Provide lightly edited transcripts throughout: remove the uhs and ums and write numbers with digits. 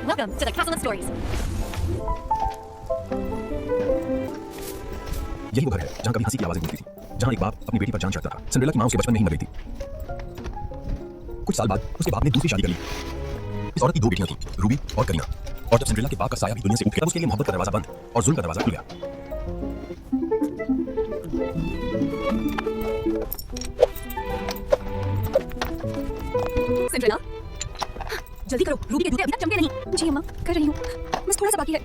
Welcome to the Castle of Stories. यही वो घर है जहाँ कभी हंसी की आवाजें गूंजती थी, जहाँ एक बाप अपनी बेटी पर जान चाहता था। सिंड्रेला की माँ उसके बचपन में ही मर गई थी। कुछ साल बाद उसके बाप ने दूसरी शादी कर ली। इस औरत की दो बेटियां थीं, रूबी और करीना। और जब सिंड्रेला के बाप का साया भी दुनिया से उठ गया, उसके लिए मोहब्बत का दरवाजा बंद और जुल्म का दरवाजा खुल गया। सिंड्रेला, जल्दी करो, रूबी के जूते अभी तक चमके नहीं। जी अम्मा, कर रही हूँ, बस थोड़ा सा बाकी है।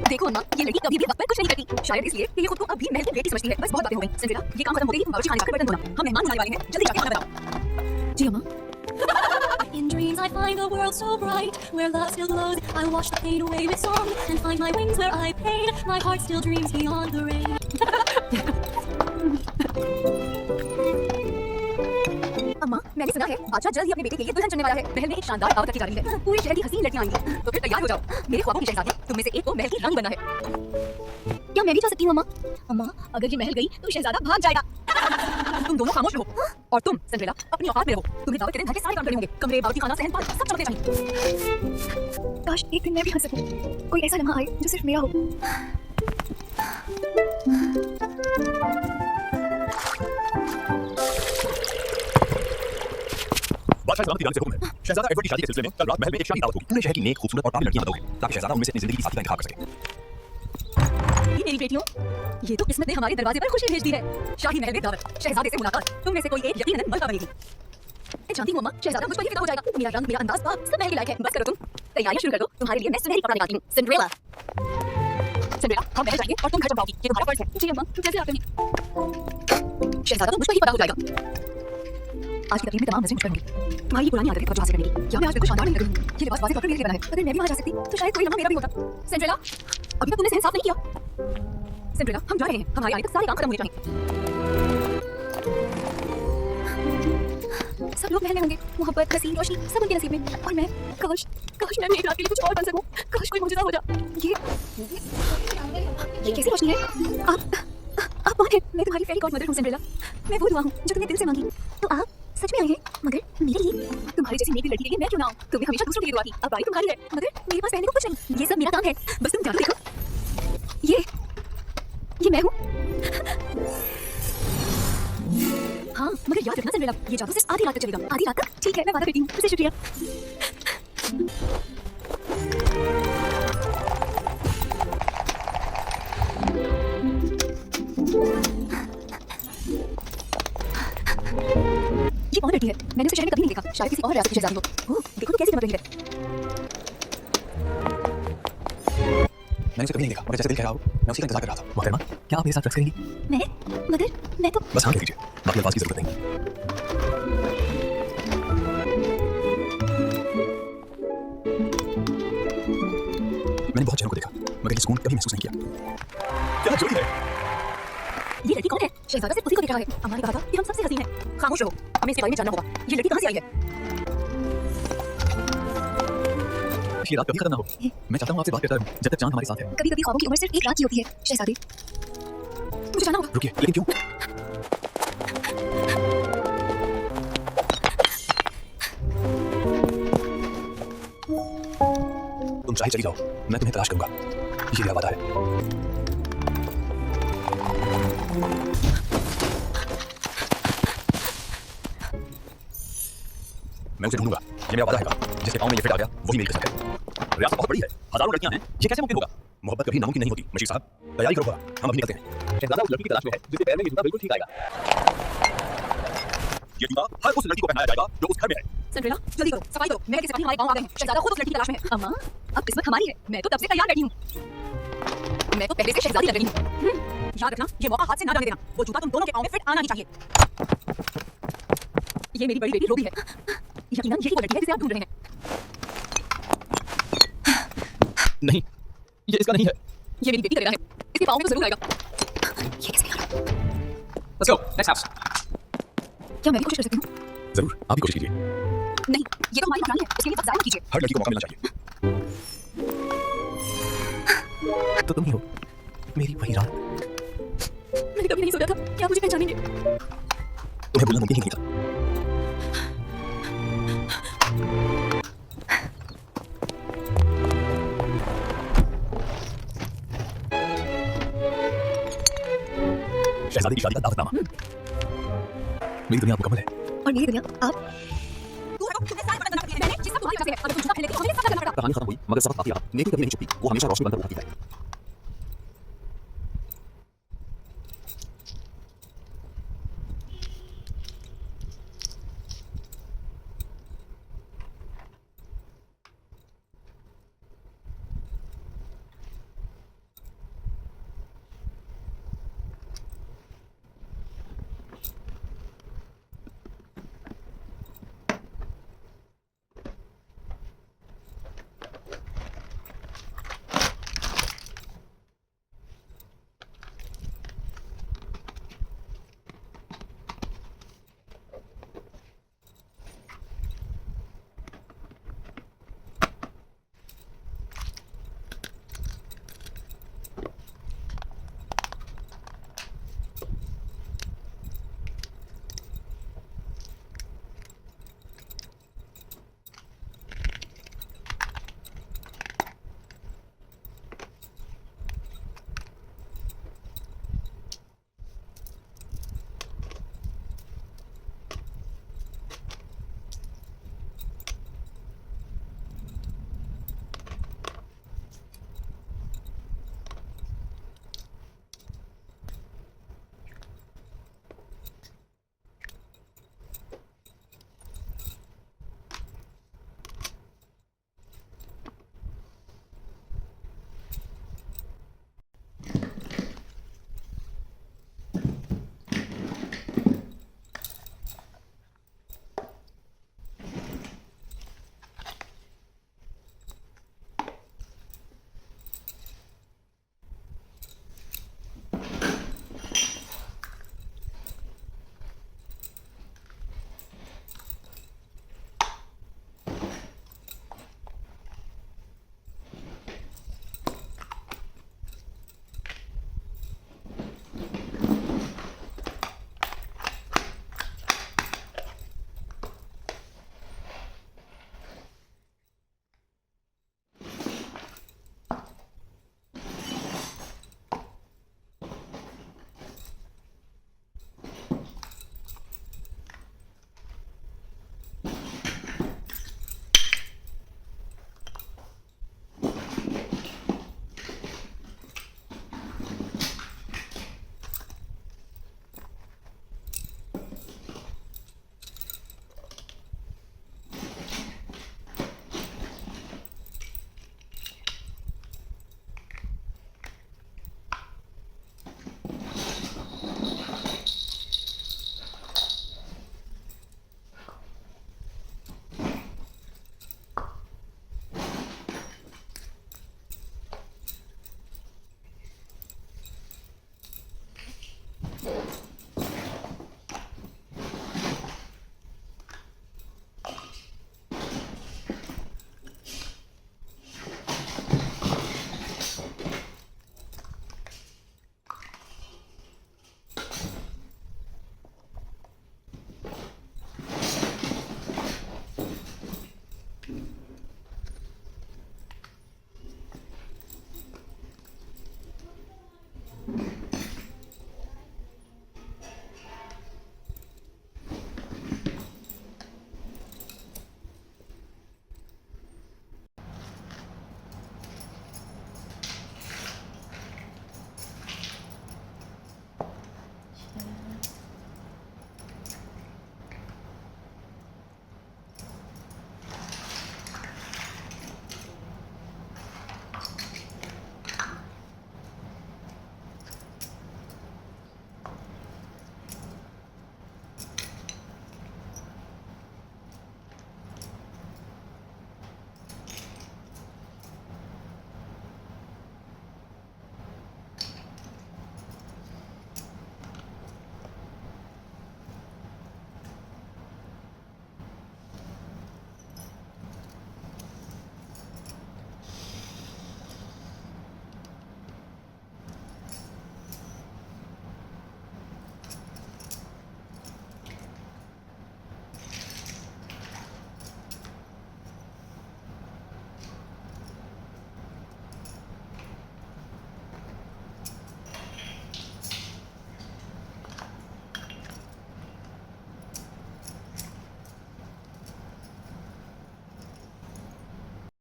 देखो अम्मा, ये लड़की कभी भी वक्त पर कुछ नहीं करती, शायद इसलिए कि ये खुद को अभी महल की बेटी समझती है। बस बहुत बातें हो गई। सिंड्रेला, ये काम खत्म होते ही बावर्ची खाने का बर्तन धोना। हम मेहमान बुलाने वाले हैं, जल्दी जाके खाना बनाओ। जी अम्मा। In dreams I find a world so bright, where love still glows. I wash the pain away with song, and find my wings where I paint. My heart still dreams beyond the rain. अम्मा, मैंने सुना है बादशाह जल्द ही अपने बेटे के लिए दुल्हन चुनने वाला है। महल में एक शानदार दावत रखी जा रही है। पूरे शहर की हसीन लड़कियां आएंगी, तो फिर तैयार हो जाओ। मेरे ख्वाबों की शहजादी, तुम में से एक को महल की रानी बनना है। क्या मैं भी जा सकती हूँ अम्मा? अम्मा, अगर ये महल गई तो शहजादा भाग जाएगा। तुम दोनों खामोश रहो। और तुम सिंड्रेला, अपनी औकात में रहो। तुम्हें दावत के दिन घर के सारे काम करने होंगे। कमरे, बावर्ची खाना, सहन पाल सब चमकने चाहिए। काश एक दिन मैं भी हंस सकूं। कोई ऐसा लम्हा आए जो सिर्फ मेरा हो। बादशाह सलामत की जान से हुक्म है। शहजादा एडवर्ड की शादी के सिलसिले में कल रात महल में एक शादी दावत होगी। पूरे शहर की नेक, खूबसूरत और पापी लड़कियां बताओगे, ताकि शहजादा उनमें से अपनी जिंदगी की साथी का इंतखाब कर सके। ये मेरी बेटियों, ये तो किस्मत ने हमारे दरवाजे पर खुशी भेज दी है। शाही महल में दावत, शहजादे से मुलाकात, तुम में से कोई एक यकीनन मलका बनेगी। मैं जानती हूँ अम्मा, शहजादा मुझ पर ही फिदा हो जाएगा। मेरा रंग, मेरा अंदाज, सब महल के लायक है। बस करो तुम, तैयारियां शुरू कर दो। तुम्हारे लिए मैं सुनहरी कपड़ा निकालती हूँ। सिंड्रेला, सिंड्रेला, हम महल जाएंगे और तुम घर चमकाओगी। ये तुम्हारा फर्ज है। जी अम्मा, जैसे आप कहें। शहजादा तो मुझ पर ही फिदा हो जाएगा। आज की तकरीब में तमाम नजरें मुझ पर होंगी। तुम्हारी पुरानी आदत है तवज्जो हासिल करने की। क्या मैं आज बिल्कुल शानदार नहीं लग रही हूँ? ये लिबास वाज़ेह तौर पर मेरे लिए बना है। अगर मैं भी वहाँ जा सकती तो शायद कोई लम्हा मेरा भी होता। सिंड्रेला, अभी तक तुमने सहन साफ नहीं किया। सिंड्रेला, हम जा रहे हैं। हमारे आने तक सारे काम खत्म होने चाहिए। सब लोग महल में होंगे। मोहब्बत, हंसी, रोशनी सब उनके नसीब में। और मैं काश मैं भी एक रात के लिए कुछ और बन सकूं। काश कोई मुझे ना हो जा। ये कैसी रोशनी है? आप कौन है? मैं तुम्हारी फेरी गॉडमदर हूँ सिंड्रेला। मैं वो दुआ हूँ जो तुमने दिल से मांगी। तो आप सच में आई हैं, मगर मेरे लिए? तुम्हारी जैसी नेक लड़की के लिए मैं क्यों ना आऊँ? तुमने हमेशा दूसरों के लिए दुआ की, अब बारी तुम्हारी है। मगर मेरे पास पहले को कुछ नहीं। ये सब मेरा काम है, बस तुम जाकर देखो। ये मैं हूँ। हाँ, मगर याद रखना सिंड्रेला, ये जादू सिर्फ आधी रात तक चलेगा। आधी रात तक? ठीक है, मैं वादा करती हूँ। तुझसे शुक्रिया। ये कौन लड़की है? मैंने उसे शहर में कभी नहीं देखा। शायद किसी और रियासत की शहजादी हो। ओह, देखो तो कैसी चमक रही है। मैंने उसे कभी नहीं देखा, मगर जैसे दिल कह रहा हो, मैं उसी का इंतजार कर रहा था। मोहतरमा, क्या आप मेरे साथ रक्स करेंगी? मगर मैं तो बस हाँ कह दीजिए, बाकी अल्फाज की जरूरत नहीं। मैंने बहुत चेहरों को देखा, मगर ये सुकून कभी महसूस नहीं किया। क्या चोरी है? ये लड़की कौन है? शहजादा सिर्फ उसी को देख रहा है। अम्मा ने कहा था कि हम सबसे हसीन हैं। खामोश रहो, हमें इसके बारे में जानना होगा। ये लड़की कहाँ से आई है? ये रात कभी खत्म ना हो। मैं चाहता हूँ आपसे बात करता रहूं जब तक चांद हमारे साथ है। कभी-कभी ख्वाबों की उम्र सिर्फ एक रात की होती है शहजादी। मुझे जाना होगा। रुकिए, लेकिन क्यों? तुम चाहे चली जाओ, मैं तुम्हें तलाश करूंगा। ये मेरा वादा है। मैं उसे ढूंढूंगा। ये मेरा वादा है। जिसके पाँव में ये फिट आ गया, वही मेरी किस्मत है। रियासत बहुत बड़ी है, हजारों लड़कियां हैं। ये कैसे मुमकिन होगा? मोहब्बत कभी नामुमकिन नहीं होती। मशीर साहब, तैयारी करो, हम अभी निकलते हैं। शहजादा उस लड़की की तलाश में है जिसके पैर में ये जूता बिल्कुल ठीक आएगा। ये जूता हर उस लड़की को पहनाया जाएगा जो उस घर में है। सिंड्रेला, जल्दी करो, सफाई करो। महल के सिपाही हमारे गांव आ गए हैं। शहजादा खुद उस लड़की की तलाश में है। अम्मा, अब किस्मत हमारी है। मैं तो तब से तैयार बैठी हूँ। मैं तो पहले से शहजादी लग रही हूँ। याद रखना, ये मौका हाथ से ना जाने देना। वो जूता तुम दोनों के पाँव में फिट आना ही चाहिए। ये मेरी बड़ी बेटी रूबी है। यकीनन यही वो लड़की है जिसे आप ढूंढ रहे हैं। नहीं, ये इसका नहीं है। ये मेरी बेटी का है। इसके पाँव में तो जरूर आएगा। ये कैसे आया? Let's go, next house. क्या मैं भी कोशिश कर सकती हूँ? जरूर, आप भी कोशिश कीजिए। नहीं, ये तो हमारी नौकरानी है। उसके लिए वक्त ज़ाया मत कीजिए। हर लड़की को मौका मिलना चाहिए। तो तुम ही हो मेरी वही रात। मैंने कभी नहीं सोचा था कि आप मुझे पहचानेंगे। तुम्हें भूलना मुमकिन ही नहीं था। शहजादे की शादी का दावतनामा। मेरी दुनिया मुकम्मल है। और मेरी दुनिया आप। तू हटो, तुमने सारे बर्तन गंदा कर दिए मैंने, जिसका तुम्हारी वजह से है। अगर तुम झूठा कहने लगे तो हमें सजा करना पड़ा। कहानी खत्म हुई मगर सबक बाकी रहा। नेकी कभी नहीं छुपती, वो हमेशा रोशनी बनकर उभरती है।